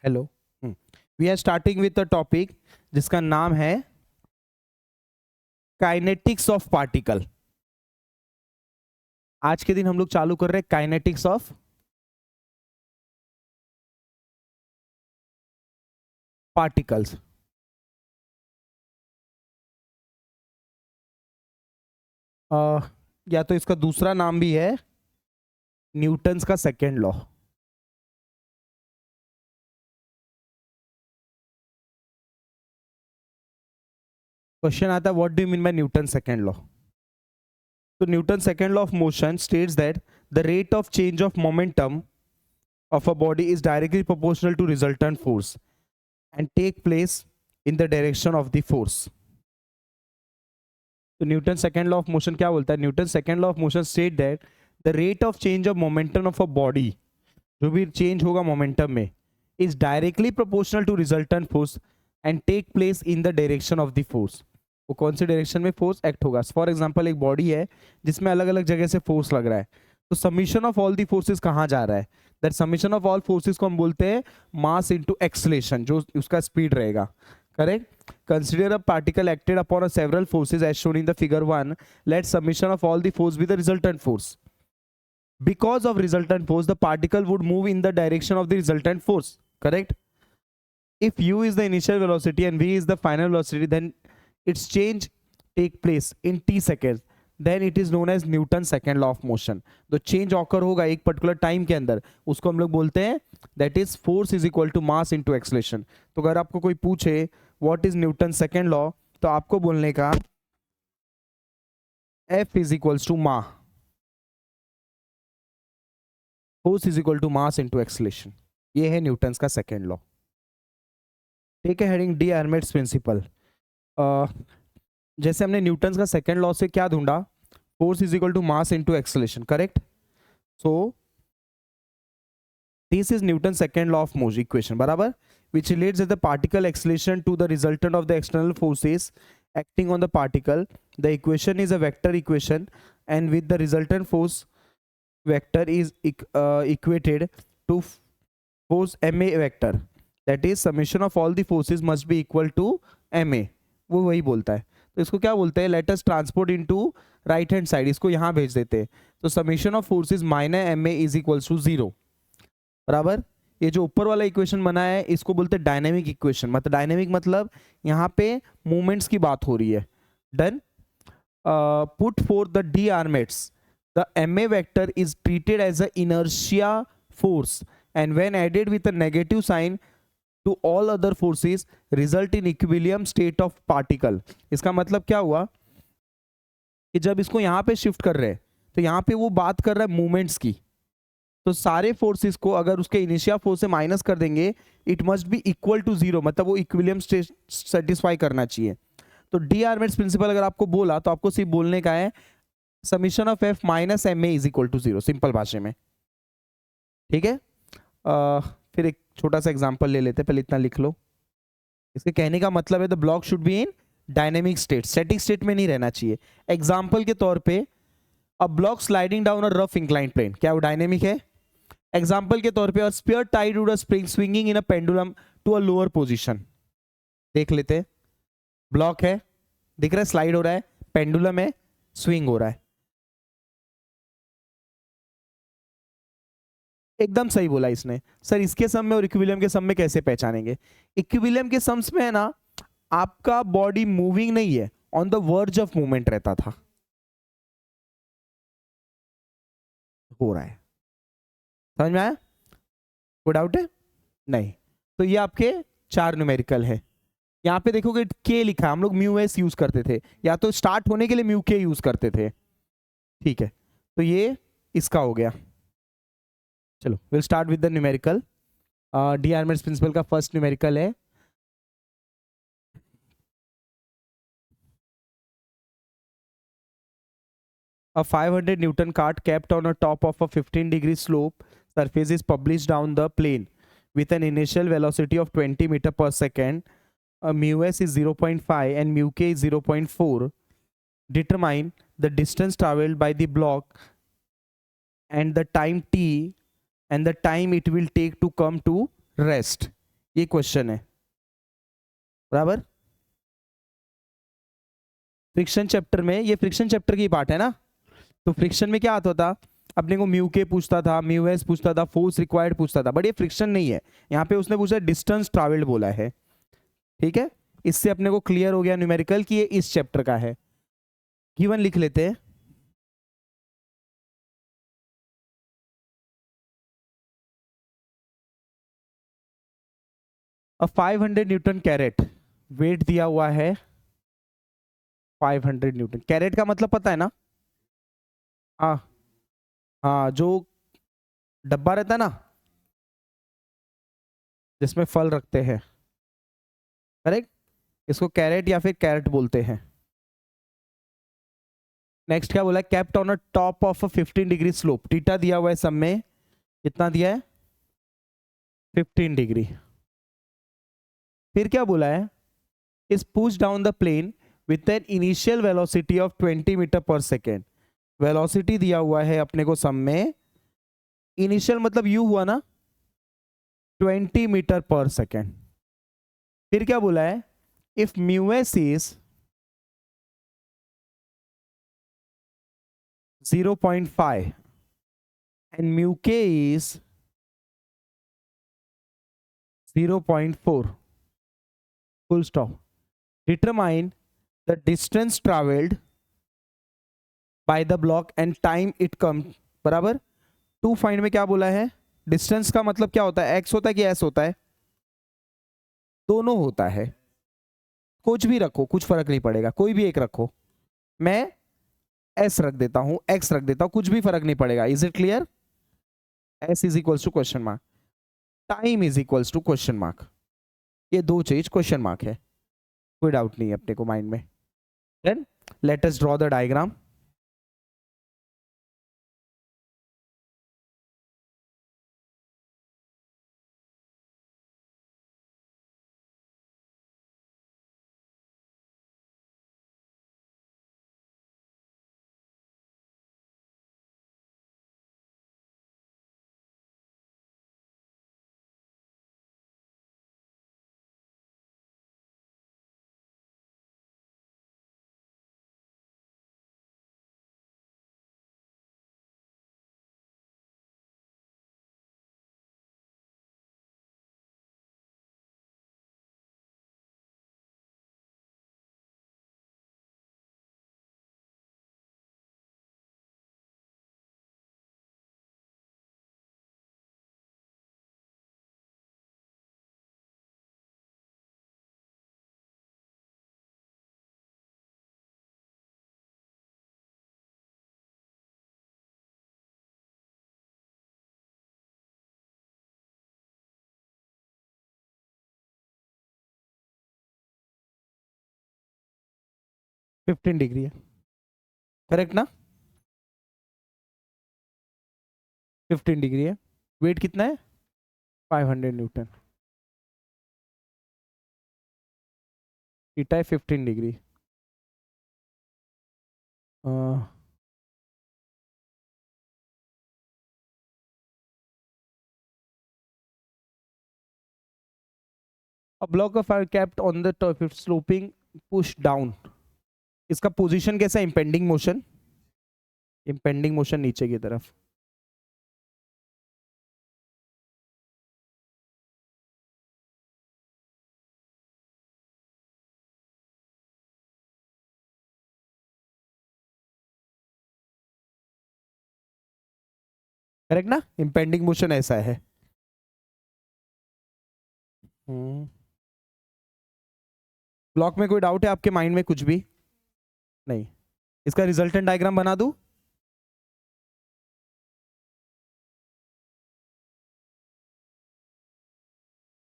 Hello. We are starting with a topic जिसका नाम है काइनेटिक्स ऑफ पार्टिकल। आज के दिन हम लोग चालू कर रहे हैं काइनेटिक्स ऑफ पार्टिकल्स। या तो इसका दूसरा नाम भी है न्यूटन्स का सेकेंड लॉ। क्वेश्चन आता है what do you mean by Newton second law. तो Newton second law of motion states that the rate of change of momentum of a body is directly proportional to resultant force and take place in the direction of the force. तो Newton second law of motion क्या बोलता है? Newton second law of motion state that the rate of change of momentum of a body, जो भी change होगा momentum में, is directly proportional to resultant force and take place in the direction of the force. वो कौन से direction में force act होगा? For example एक बॉडी है जिसमें अलग अलग जगह से फोर्स लग रहा है, तो summation of all the forces कहाँ जा रहा है? That summation of all forces को हम बोलते हैं मास इनटू एक्सेलरेशन, जो उसका स्पीड रहेगा। Correct? Consider a particle acted upon a several forces as shown in the figure 1, let summation of all the force be the resultant force. Because of resultant force, the particle would move in the direction of the resultant force. Correct? If u is the initial velocity and v is the final velocity, then its change take place in t seconds. Then it is known as Newton's second law of motion. तो change occur होगा एक particular time के अंदर, उसको हम लोग बोलते हैं that is force is equal to mass into acceleration. तो अगर आपको कोई पूछे what is Newton's second law, तो आपको बोलने का F is equals to ma, force is equal to mass into acceleration. ये है न्यूटन्स का सेकेंड लॉ। ठीक है, हेडिंग डी आर्मेट्स प्रिंसिपल। जैसे हमने न्यूटन्स का सेकेंड लॉ से क्या ढूंढा? Force is equal to mass into acceleration. Correct? So this is Newton second law of motion equation, बराबर, which relates that the particle acceleration to the resultant of the external forces acting on the particle. The equation is a vector equation, and with the resultant force vector is equated to force ma vector, that is summation of all the forces must be equal to ma। वो वही बोलता है। तो इसको क्या बोलते हैं? Let us transport into right hand side, इसको यहाँ भेज देते हैं। तो summation of forces minus ma is equals to 0, बराबर। ये जो ऊपर वाला इक्वेशन बना है इसको बोलते हैं डायनेमिक इक्वेशन। मतलब डायनेमिक मतलब यहाँ पे मूवमेंट्स की बात हो रही है। Done. Put for the d'Alembert's, the ma vector is treated as an inertia force, and when added with a negative sign to all other forces result in equilibrium state of particle। इसका मतलब क्या हुआ कि जब इसको यहाँ पे shift कर रहे हैं तो यहाँ पे वो बात कर रहा है मूवमेंट्स की, तो सारे फोर्सेस को अगर उसके इनिशियल फोर्स से माइनस कर देंगे it must be equal to 0, मतलब वो इक्विलिब्रियम स्टेट सेटिस्फाई करना चाहिए। तो डी आर्मेट्स प्रिंसिपल अगर आपको बोला तो आपको सिर्फ बोलने का है summation of F minus M A is equal to 0, simple भाषा में। ठीक है? फिर एक छोटा सा एग्जांपल ले लेते हैं, पहले इतना लिख लो। इसके कहने का मतलब है the block should be in dynamic state, static state में नहीं रहना चाहिए। एग्जांपल के तौर पे a block sliding down a rough incline plane, क्या वो डायनेमिक है? एग्जांपल के तौर पे a sphere tied to a spring swinging in a pendulum to a lower position. देख लेते हैं, ब्लॉक है, दिख रहा है स्लाइड हो रहा है, पेंडुलम है, स्विंग हो रहा है। एकदम सही बोला इसने। सर इसके सम में और इक्विलिब्रियम के सम में कैसे पहचानेंगे? इक्विलिब्रियम के सम्स में है ना, आपका बॉडी मूविंग नहीं है, on the verge of movement रहता था। हो रहा है, समझ में आया? कोई डाउट है? नहीं। तो ये आपके 4 न्यूमेरिकल है। यहाँ पे देखोगे के लिखा है, हम लोग म्यू एस यूज करते थे, या तो स्टार्ट होने के लिए म्यू के यूज करते थे। ठीक है, तो ये इसका हो गया। चलो will start with the numerical. D'Alembert's principle का फर्स्ट न्यूमेरिकल है a 500 Newton cart kept on a top of a 15-degree slope surface is published down the plane with an initial velocity of 20 meter per second. Mu s is 0.5 and mu k is 0.4. Determine the distance traveled by the block and the time t and the time it will take to come to rest. ये question है, बराबर। Friction chapter में, ये friction chapter की part है ना, तो friction में क्या आता था, अपने को म्यू के पूछता था, म्यू एस पूछता था, फोर्स रिक्वायर्ड पूछता था, बट ये फ्रिक्शन नहीं है। यहाँ पे उसने पूछा डिस्टेंस ट्रैवल्ड बोला है, ठीक है। इससे अपने को क्लियर हो गया न्यूमेरिकल कि ये इस चैप्टर का है। गिवन लिख लेते हैं। अब 500 न्यूटन कैरेट वेट दिया हुआ है, 500 न्यूटन कैरेट का मतलब पता है ना। हाँ, हाँ, जो डब्बा रहता है ना जिसमें फल रखते हैं, करेक्ट, इसको कैरेट या फिर कैरेट बोलते हैं। नेक्स्ट क्या बोला है, kept on a top of a 15 degree slope, theta दिया हुआ है सब में, कितना दिया है, 15 डिग्री। फिर क्या बोला है, is push down the plane with an initial velocity of 20 metre per second. Velocity दिया हुआ है अपने को सब में, इनिशियल मतलब यू हुआ ना, 20 मीटर पर सेकेंड। फिर क्या बोला है, if mu S is 0.5 and mu k is 0.4, full stop. Determine the distance traveled by the block and time it comes, बराबर। टू फाइंड में क्या बोला है, डिस्टेंस का मतलब क्या होता है, एक्स होता है कि एस होता है, दोनों होता है। कुछ भी रखो, कुछ फर्क नहीं पड़ेगा, कोई भी एक रखो। मैं एस रख देता हूं, एक्स रख देता हूं, कुछ भी फर्क नहीं पड़ेगा। Is it clear. S is equals to question mark, time is equals to question mark, ये दो चीज क्वेश्चन मार्क है, कोई डाउट नहीं है अपने को माइंड में। Then let us draw the diagram. Fifteen degree है, करेक्ट ना, 15 डिग्री है। वेट कितना है, 500 न्यूटन, थीटा है 15 degree. A block of fire kept on the top if sloping push down, इसका पोजीशन कैसा है, impending मोशन, impending मोशन नीचे की तरफ, करेक्ट ना, impending मोशन ऐसा है। ब्लॉक में कोई डाउट है आपके माइंड में, कुछ भी नहीं। इसका रिजल्टेंट डायग्राम बना दूं।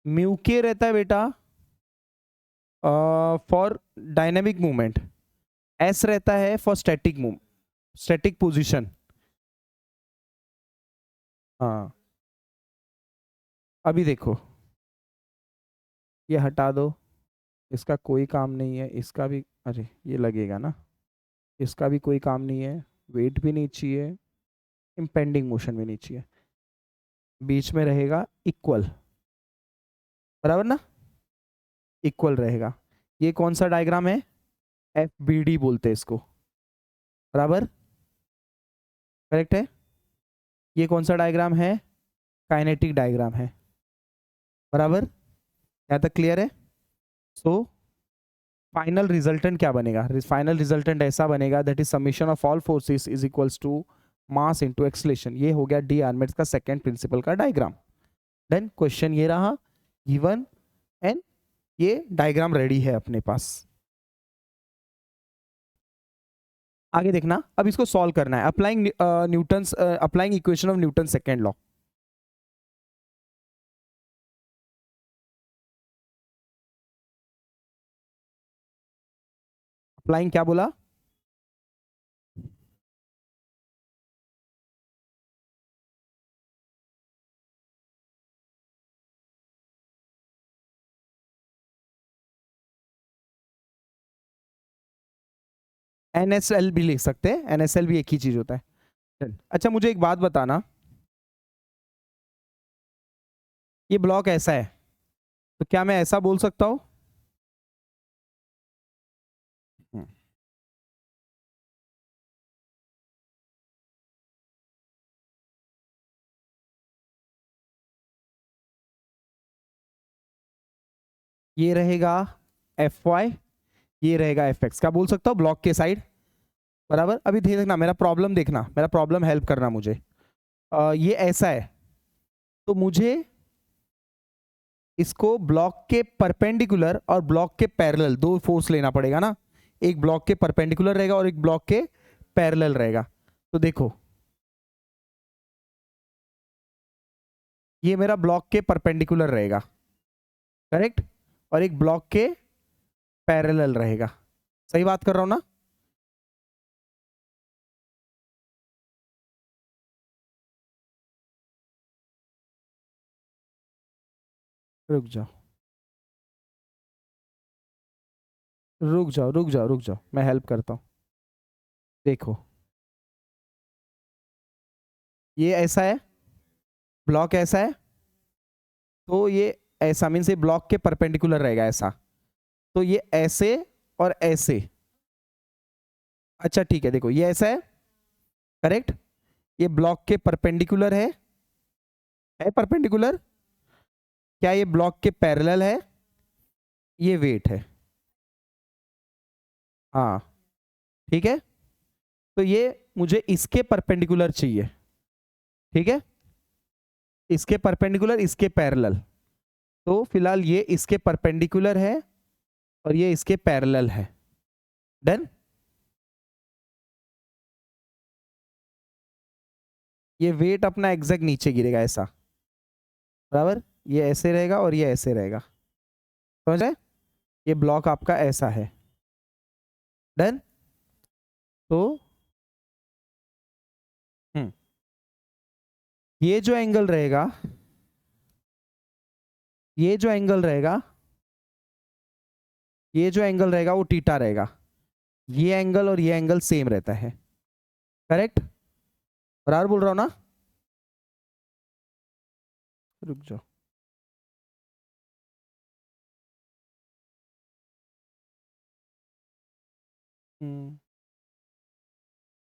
म्यू के रहता है बेटा फॉर डायनेमिक मूवमेंट, एस रहता है for static move, static position. हाँ, अभी देखो, ये हटा दो, इसका कोई काम नहीं है, इसका भी, अरे ये लगेगा ना, इसका भी कोई काम नहीं है, वेट भी नहीं चाहिए, इम्पेंडिंग मोशन भी नहीं चाहिए, बीच में रहेगा इक्वल। बराबर ना, इक्वल रहेगा। ये कौन सा डायग्राम है, FBD बोलते हैं इसको, बराबर, करेक्ट है। ये कौन सा डायग्राम है, काइनेटिक डायग्राम है, बराबर, यहाँ तक क्लियर है। सो फाइनल रिजल्टेंट क्या बनेगा, फाइनल रिजल्टेंट ऐसा बनेगा, that is summation of all forces is equals to mass into acceleration. ये हो गया डी आर्मेट्स का सेकंड प्रिंसिपल का डायग्राम। देन क्वेश्चन ये रहा गिवन, एंड ये डायग्राम रेडी है अपने पास। आगे देखना, अब इसको सॉल्व करना है, applying Newton's applying equation of Newton second law. Applying क्या बोला, NSL भी लिख सकते हैं, NSL भी एक ही चीज होता है। अच्छा मुझे एक बात बताना, ये ब्लॉक ऐसा है, तो क्या मैं ऐसा बोल सकता हूं, ये रहेगा FY, ये रहेगा FX, क्या बोल सकता हूँ ब्लॉक के साइड, बराबर। अभी देखना मेरा प्रॉब्लम, देखना मेरा प्रॉब्लम, हेल्प करना मुझे। ये ऐसा है, तो मुझे इसको ब्लॉक के परपेंडिकुलर और ब्लॉक के पैरेलल दो फोर्स लेना पड़ेगा ना, एक ब्लॉक के परपेंडिकुलर रहेगा और एक ब्लॉक के पैरेलल रहेगा। तो देखो ये मेरा ब्लॉक के परपेंडिकुलर रहेगा, करेक्ट, और एक ब्लॉक के पैरेलल रहेगा, सही बात कर रहा हूं ना। रुक जाओ रुक जाओ रुक जाओ रुक जाओ, मैं हेल्प करता हूं। देखो ये ऐसा है, ब्लॉक ऐसा है, तो ये ऐसा मीन्स ये ब्लॉक के परपेंडिकुलर रहेगा ऐसा, तो ये ऐसे और ऐसे। अच्छा ठीक है, देखो ये ऐसा है, करेक्ट, ये ब्लॉक के परपेंडिकुलर है परपेंडिकुलर, क्या ये ब्लॉक के पैरेलल है, ये वेट है, हाँ ठीक है। तो ये मुझे इसके परपेंडिकुलर चाहिए, ठीक है, इसके परपेंडिकुलर इसके पैरेलल। तो फिलहाल ये इसके परपेंडिकुलर है और ये इसके पैरेलल है, डन। ये वेट अपना एग्जैक्ट नीचे गिरेगा ऐसा, बराबर, ये ऐसे रहेगा और ये ऐसे रहेगा, समझ रहे, ये ब्लॉक आपका ऐसा है, डन। तो हम्म ये जो एंगल रहेगा, ये जो एंगल रहेगा, ये जो एंगल रहेगा वो थीटा रहेगा, ये एंगल और ये एंगल सेम रहता है, करेक्ट, बराबर बोल रहा हूं ना। रुक जाओ,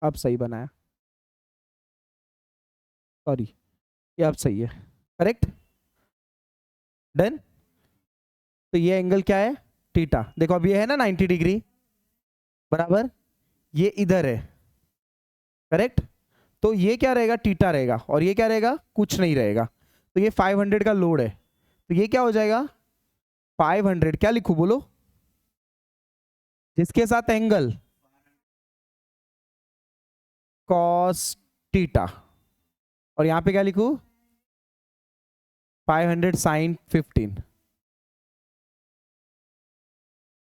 अब सही बनाया, सॉरी, ये अब सही है, करेक्ट, डन। तो ये एंगल क्या है, थीटा, देखो अब ये है ना 90 डिग्री, बराबर, ये इधर है, करेक्ट। तो ये क्या रहेगा, थीटा रहेगा, और ये क्या रहेगा, कुछ नहीं रहेगा। तो ये 500 का लोड है, तो ये क्या हो जाएगा, 500 क्या लिखूं बोलो, जिसके साथ एंगल कॉस थीटा, और यहां पे क्या लिखूं, 500 साइन 15।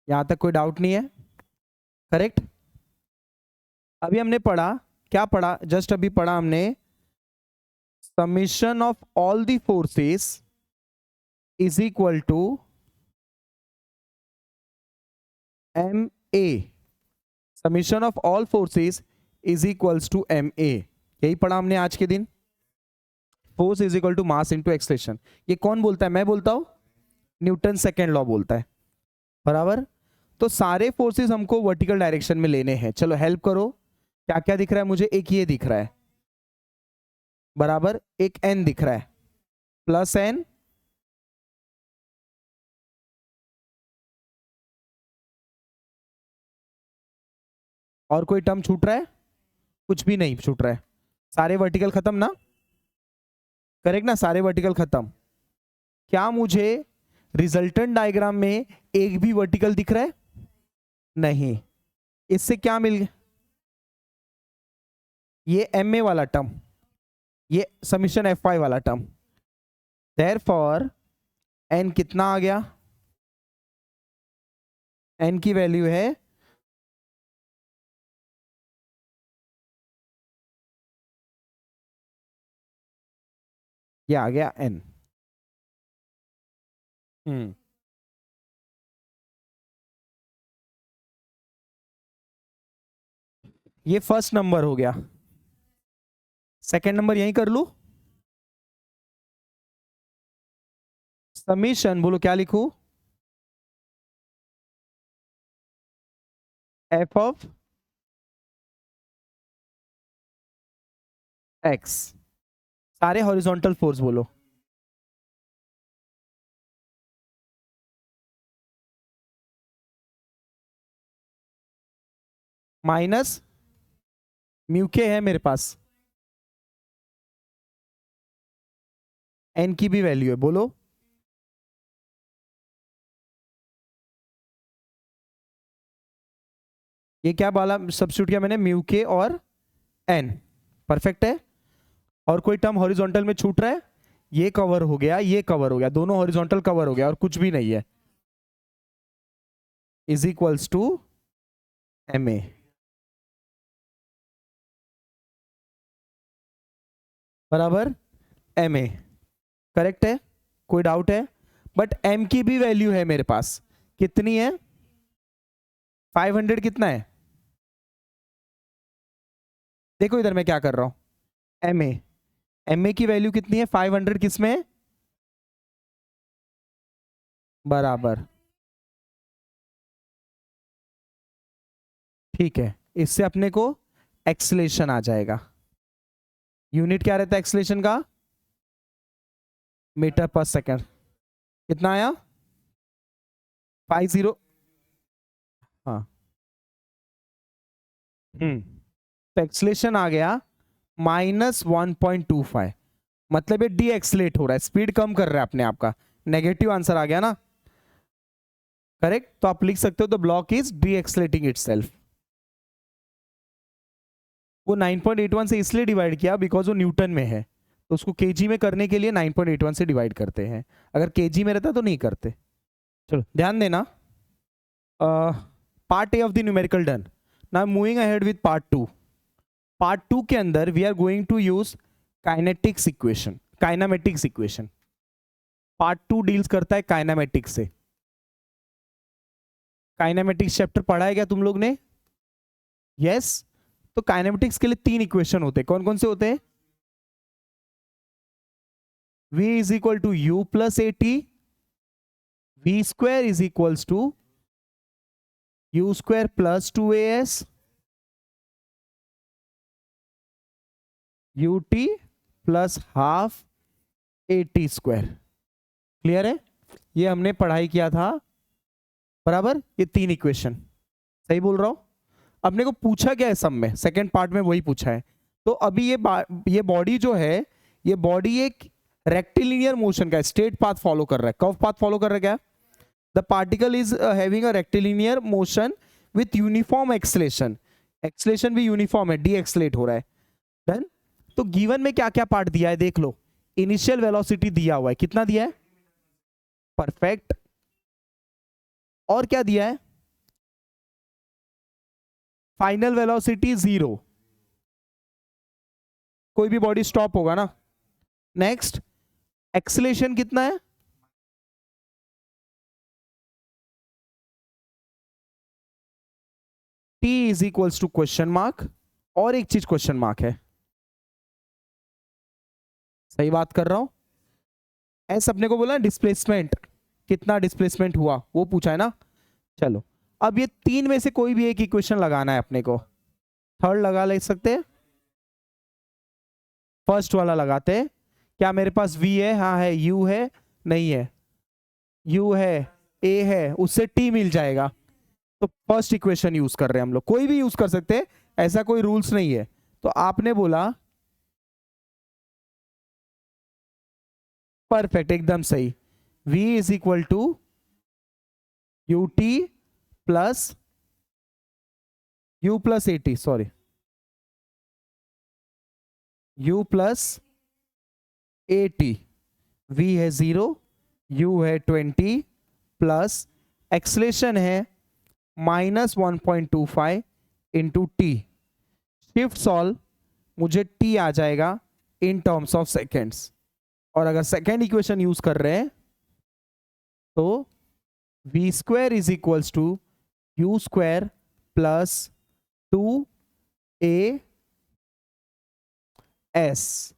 यहां तक कोई डाउट नहीं है, करेक्ट। अभी हमने पढ़ा, क्या पढ़ा, जस्ट अभी पढ़ा हमने, summation of all the forces is equal to MA, summation of all forces is equals to MA, यही पढ़ा हमने आज के दिन। Force is equal to mass into acceleration, ये कौन बोलता है, मैं बोलता हूं, न्यूटन सेकेंड लॉ बोलता है, बराबर। तो सारे फोर्सेस हमको वर्टिकल डायरेक्शन में लेने हैं। चलो हेल्प करो, क्या क्या दिख रहा है मुझे? एक ये दिख रहा है, बराबर, एक एन दिख रहा है, प्लस एन, और कोई टर्म छूट रहा है? कुछ भी नहीं छूट रहा है, सारे वर्टिकल खत्म ना, करेक्ट ना, सारे वर्टिकल खत्म। क्या मुझे रिजल्टेंट डायग्राम में एक भी वर्टिकल दिख रहा है? नहीं। इससे क्या मिल गया? ये एम ए वाला टर्म, ये समीशन एफ वाई वाला टर्म। देयरफॉर एन कितना आ गया? एन की वैल्यू है ये आ गया एन। ये फर्स्ट नंबर हो गया। सेकंड नंबर यहीं कर लू। समीशन बोलो क्या लिखूं? एफ ऑफ एक्स, सारे हॉरिजॉन्टल फोर्स बोलो। माइनस म्यू के है मेरे पास, एन की भी वैल्यू है, बोलो। ये क्या वाला सब्स्टिट्यूट किया मैंने? म्यू के और एन, परफेक्ट है। और कोई टर्म हॉरिजॉन्टल में छूट रहा है? ये कवर हो गया, ये कवर हो गया, दोनों हॉरिजॉन्टल कवर हो गया, और कुछ भी नहीं है, is equals to M A. बराबर एम ए, करेक्ट है, कोई डाउट है? बट एम की भी वैल्यू है मेरे पास, कितनी है? 500 कितना है? देखो इधर मैं क्या कर रहा हूं, एम ए, एम ए की वैल्यू कितनी है? 500 किसमें? बराबर, ठीक है। इससे अपने को एक्सलेशन आ जाएगा। यूनिट क्या रहता है एक्सलेशन का? मीटर पर सेकंड। कितना आया? 50। हाँ, तो एक्सलेशन आ गया -1.25, मतलब ये डी एक्सलेट हो रहा है, स्पीड कम कर रहा है अपने आप का। नेगेटिव आंसर आ गया ना, करेक्ट। तो आप लिख सकते हो the block is D accelerating itself. वो 9.81 से इसलिए डिवाइड किया बिकॉज वो न्यूटन में है, तो उसको केजी में करने के लिए 9.81 से डिवाइड करते हैं, अगर केजी में रहता तो नहीं करते। चलो ध्यान देना, part A of the numerical done. Now moving ahead with part 2। Part 2 के अंदर we are going to use kinetics equation, kinematics equation. Part 2 deals करता है काइनामेटिक्स से। काइनामेटिक्स चैप्टर पढ़ा है क्या तुम लोग ने? यस। तो काइनेमेटिक्स के लिए 3 इक्वेशन होते हैं, कौन कौन से होते हैं? v is equal to u plus a t, v square is equals to u square plus 2as u t plus half a t square. Clear है? ये हमने पढ़ाई किया था, बराबर। ये 3 इक्वेशन, सही बोल रहा हूं? अपने को पूछा क्या है सब में, सेकेंड पार्ट में वही पूछा है। तो अभी ये बॉडी जो है, ये बॉडी एक रेक्टिलिनियर मोशन का स्ट्रेट पाथ फॉलो कर रहा है, कर्व पाथ फॉलो कर रहा है क्या? The particle is having a rectilinear motion with uniform acceleration, acceleration भी यूनिफॉर्म है, डी एक्सलेट हो रहा है। डन। तो गिवन में क्या क्या पार्ट दिया है देख लो। इनिशियल वेलोसिटी दिया हुआ है, कितना दिया है? परफेक्ट। और क्या दिया है? फाइनल वेलोसिटी 0, कोई भी बॉडी स्टॉप होगा ना। नेक्स्ट, एक्सलेशन कितना है? t is equals to question mark, और एक चीज क्वेश्चन मार्क है, सही बात कर रहा हूं? एस अपने को बोला डिस्प्लेसमेंट, कितना डिस्प्लेसमेंट हुआ वो पूछा है ना। चलो अब ये तीन में से कोई भी एक इक्वेशन लगाना है अपने को। थर्ड लगा ले सकते हैं, फर्स्ट वाला लगाते हैं। क्या मेरे पास v है? हाँ है। u है? नहीं है। u है, a है, उससे t मिल जाएगा। तो फर्स्ट इक्वेशन यूज कर रहे हैं हम लोग, कोई भी यूज कर सकते हैं, ऐसा कोई रूल्स नहीं है। तो आपने बोला परफेक्ट, एकदम सही। v is equal to ut plus u plus at, sorry u plus at। v है 0, u है 20 प्लस एक्सलेशन है -1.25 इंटू टी। शिफ्ट सॉल्व, मुझे t आ जाएगा इन टर्म्स ऑफ सेकेंड्स। और अगर सेकेंड इक्वेशन यूज कर रहे हैं तो v square is equals to u square plus 2a s।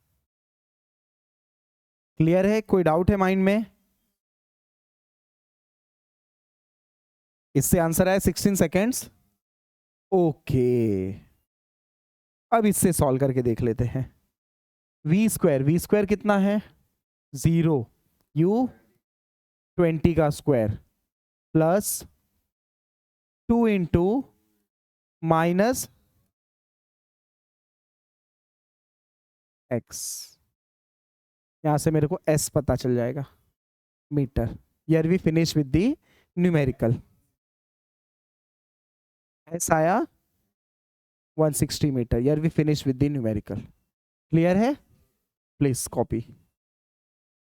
Clear है? कोई डाउट है माइंड में? इससे आंसर आया 16 सेकेंड्स। ओके, अब इससे सॉल्व करके देख लेते हैं। v स्क्वायर कितना है? 0, u 20 का square plus 2 into minus x। यहां से मेरे को s पता चल जाएगा, metre. Here we finish with the numerical। s आया 160 metre. Here we finish with the numerical। Clear है? Please copy.